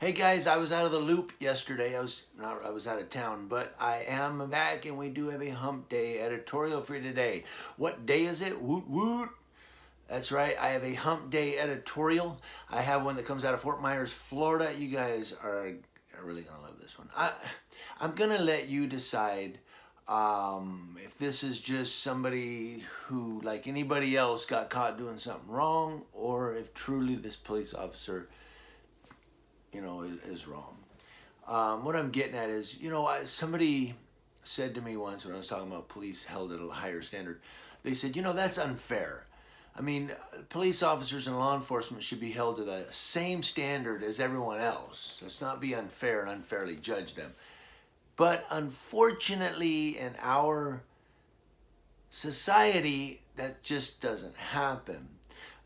Hey guys, I was out of the loop yesterday. I was out of town, but I am back and we do have a hump day editorial for you today. What day is it? Woot woot. That's right. I have a hump day editorial. I have one that comes out of Fort Myers, Florida. You guys are really going to love this one. I'm going to let you decide if this is just somebody who, like anybody else, got caught doing something wrong, or if truly this police officer is wrong. What I'm getting at is, somebody said to me once when I was talking about police held at a higher standard, they said, that's unfair. I mean, police officers and law enforcement should be held to the same standard as everyone else. Let's not be unfair and unfairly judge them. But unfortunately, in our society, that just doesn't happen.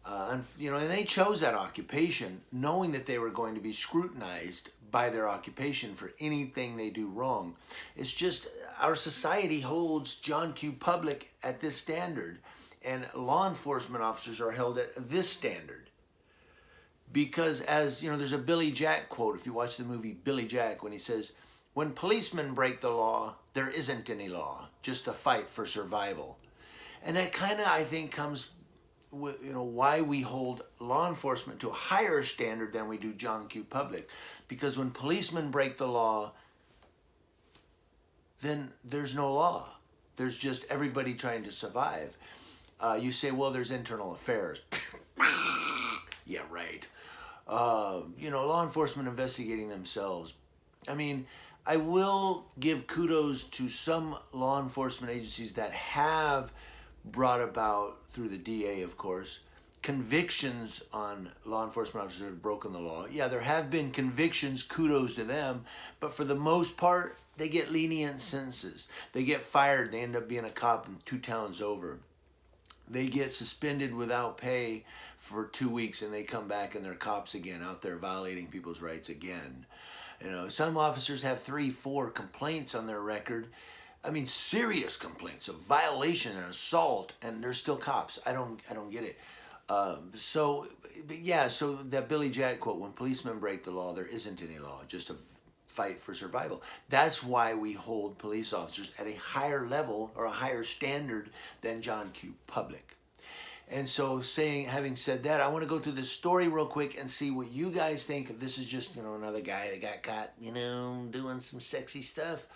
And they chose that occupation knowing that they were going to be scrutinized by their occupation for anything they do wrong. It's just our society holds John Q. Public at this standard, and law enforcement officers are held at this standard. Because there's a Billy Jack quote, if you watch the movie Billy Jack, when he says, "When policemen break the law, there isn't any law, just a fight for survival." And that kind of, I think, comes why we hold law enforcement to a higher standard than we do John Q. Public. Because when policemen break the law, then there's no law. There's just everybody trying to survive. You say, well, there's internal affairs. Yeah, right. Law enforcement investigating themselves. I mean, I will give kudos to some law enforcement agencies that have brought about, through the DA, of course, convictions on law enforcement officers who have broken the law. Yeah, there have been convictions, kudos to them, but for the most part, they get lenient sentences. They get fired, they end up being a cop in 2 towns over. They get suspended without pay for 2 weeks and they come back and they're cops again, out there violating people's rights again. Some officers have 3, 4 complaints on ther record. I mean, serious complaints of violation and assault, and they're still cops. I don't get it. So that Billy Jack quote, "When policemen break the law, there isn't any law, just a fight for survival." That's why we hold police officers at a higher level or a higher standard than John Q. Public. And so having said that, I want to go through this story real quick and see what you guys think. If this is just, another guy that got caught, doing some sexy stuff,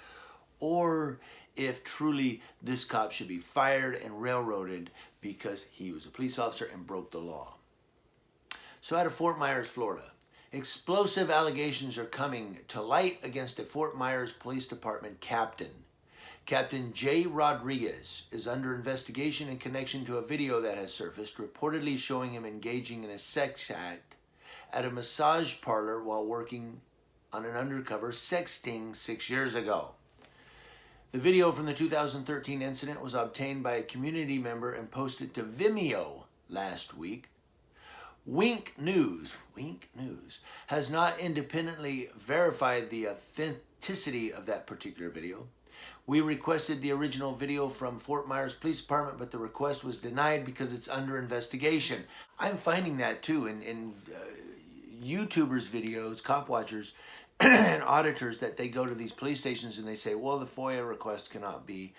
or if truly this cop should be fired and railroaded because he was a police officer and broke the law. So out of Fort Myers, Florida, explosive allegations are coming to light against a Fort Myers Police Department captain. Captain J. Rodriguez is under investigation in connection to a video that has surfaced, reportedly showing him engaging in a sex act at a massage parlor while working on an undercover sex sting 6 years ago. The video from the 2013 incident was obtained by a community member and posted to Vimeo last week. Wink News has not independently verified the authenticity of that particular video. We requested the original video from Fort Myers Police Department, but the request was denied because it's under investigation. I'm finding that too in YouTubers' videos, cop watchers, and auditors, that they go to these police stations and they say, well, the FOIA request cannot be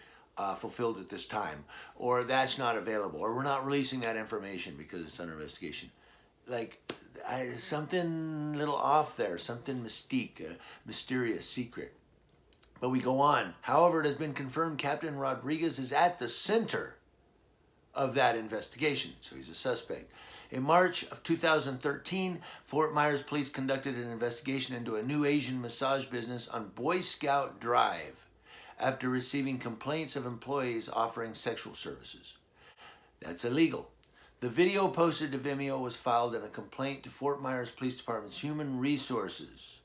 fulfilled at this time, or that's not available, or we're not releasing that information because it's under investigation. Something little off there, something mysterious, secret. But we go on. However, it has been confirmed Captain Rodriguez is at the center of that investigation, so he's a suspect. In March of 2013, Fort Myers police conducted an investigation into a new Asian massage business on Boy Scout Drive after receiving complaints of employees offering sexual services. That's illegal. The video posted to Vimeo was filed in a complaint to Fort Myers Police Department's Human Resources.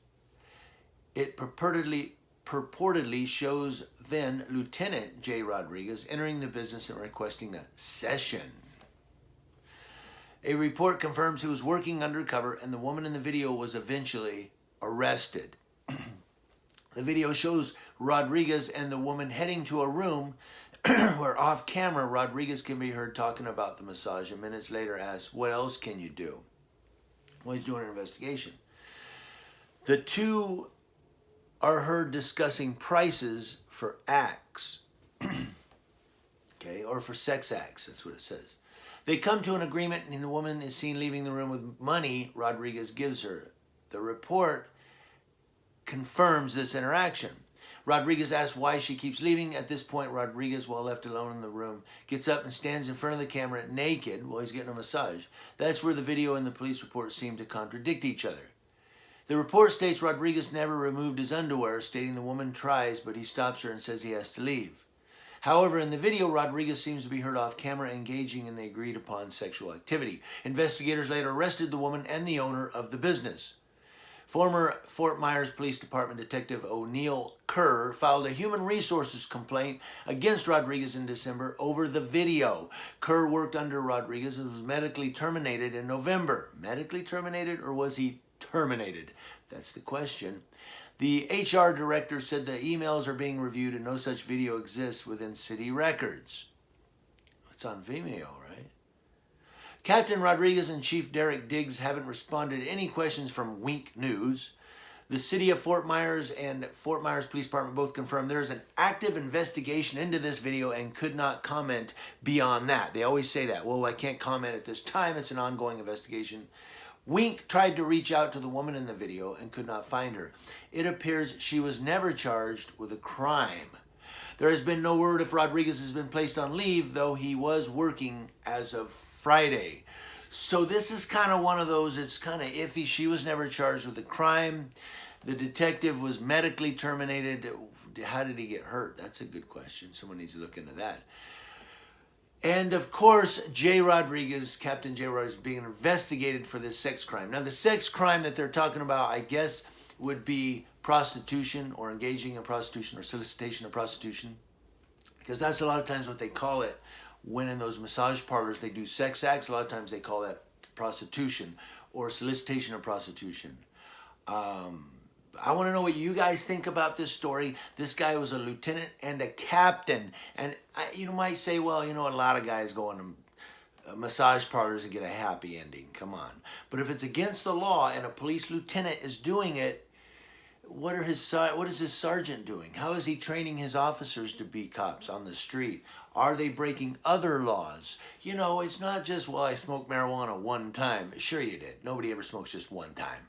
It purportedly shows then Lieutenant J. Rodriguez entering the business and requesting a session. A report confirms he was working undercover and the woman in the video was eventually arrested. The video shows Rodriguez and the woman heading to a room where off camera Rodriguez can be heard talking about the massage and minutes later asks, "What else can you do?" Well, he's doing an investigation. The two are heard discussing prices for acts, okay, or for sex acts. That's what it says. They come to an agreement, and the woman is seen leaving the room with money Rodriguez gives her. The report confirms this interaction. Rodriguez asks why she keeps leaving. At this point, Rodriguez, while left alone in the room, gets up and stands in front of the camera naked while he's getting a massage. That's where the video and the police report seem to contradict each other. The report states Rodriguez never removed his underwear, stating the woman tries, but he stops her and says he has to leave. However, in the video, Rodriguez seems to be heard off camera engaging in the agreed upon sexual activity. Investigators later arrested the woman and the owner of the business. Former Fort Myers Police Department Detective O'Neill Kerr filed a human resources complaint against Rodriguez in December over the video. Kerr worked under Rodriguez and was medically terminated in November. Medically terminated, or was he terminated? That's the question. The HR director said the emails are being reviewed and no such video exists within city records. It's on Vimeo, right? Captain Rodriguez and Chief Derek Diggs haven't responded to any questions from Wink News. The city of Fort Myers and Fort Myers Police Department both confirmed there is an active investigation into this video and could not comment beyond that. They always say that. Well, I can't comment at this time. It's an ongoing investigation. Wink tried to reach out to the woman in the video and could not find her. It appears she was never charged with a crime. There has been no word if Rodriguez has been placed on leave, though he was working as of Friday. So this is kind of one of those, it's kind of iffy. She was never charged with a crime. The detective was medically terminated. How did he get hurt? That's a good question. Someone needs to look into that. And of course, Captain Jay Rodriguez, is being investigated for this sex crime. Now, the sex crime that they're talking about, I guess, would be prostitution or engaging in prostitution or solicitation of prostitution. Because that's a lot of times what they call it when in those massage parlors they do sex acts. A lot of times they call that prostitution or solicitation of prostitution. I want to know what you guys think about this story. This guy was a lieutenant and a captain. And you might say, well, a lot of guys go into massage parlors and get a happy ending. Come on. But if it's against the law and a police lieutenant is doing it, what is his sergeant doing? How is he training his officers to be cops on the street? Are they breaking other laws? It's not just, well, I smoked marijuana one time. Sure you did. Nobody ever smokes just one time.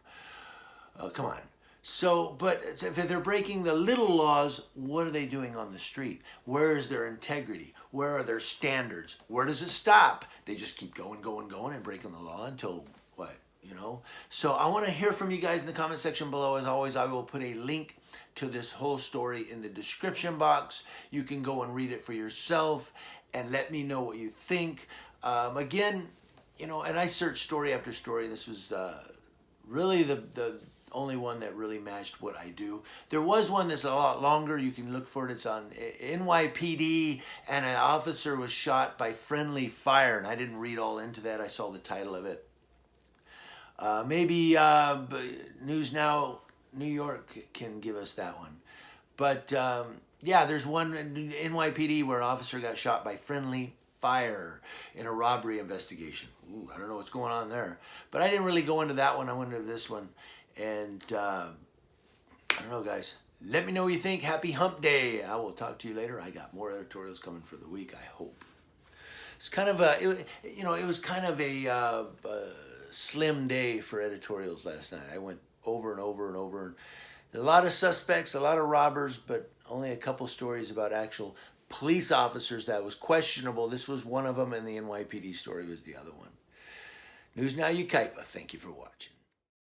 Come on. So, but if they're breaking the little laws, what are they doing on the street? Where is their integrity? Where are their standards? Where does it stop? They just keep going and breaking the law until what? So I want to hear from you guys in the comment section below. As always, I will put a link to this whole story in the description box. You can go and read it for yourself and let me know what you think. Again, and I searched story after story. This was really the only one that really matched what I do. There was one that's a lot longer. You can look for it. It's on NYPD, and an officer was shot by friendly fire. And I didn't read all into that. I saw the title of it. Maybe News Now New York can give us that one. But yeah, there's one in NYPD where an officer got shot by friendly fire in a robbery investigation. Ooh, I don't know what's going on there. But I didn't really go into that one. I went into this one. And I don't know, guys. Let me know what you think. Happy Hump Day. I will talk to you later. I got more editorials coming for the week, I hope. It's kind of a, it was kind of a slim day for editorials last night. I went over and over and over. A lot of suspects, a lot of robbers, but only a couple stories about actual police officers that was questionable. This was one of them, and the NYPD story was the other one. News Now Ukaipa. Thank you for watching.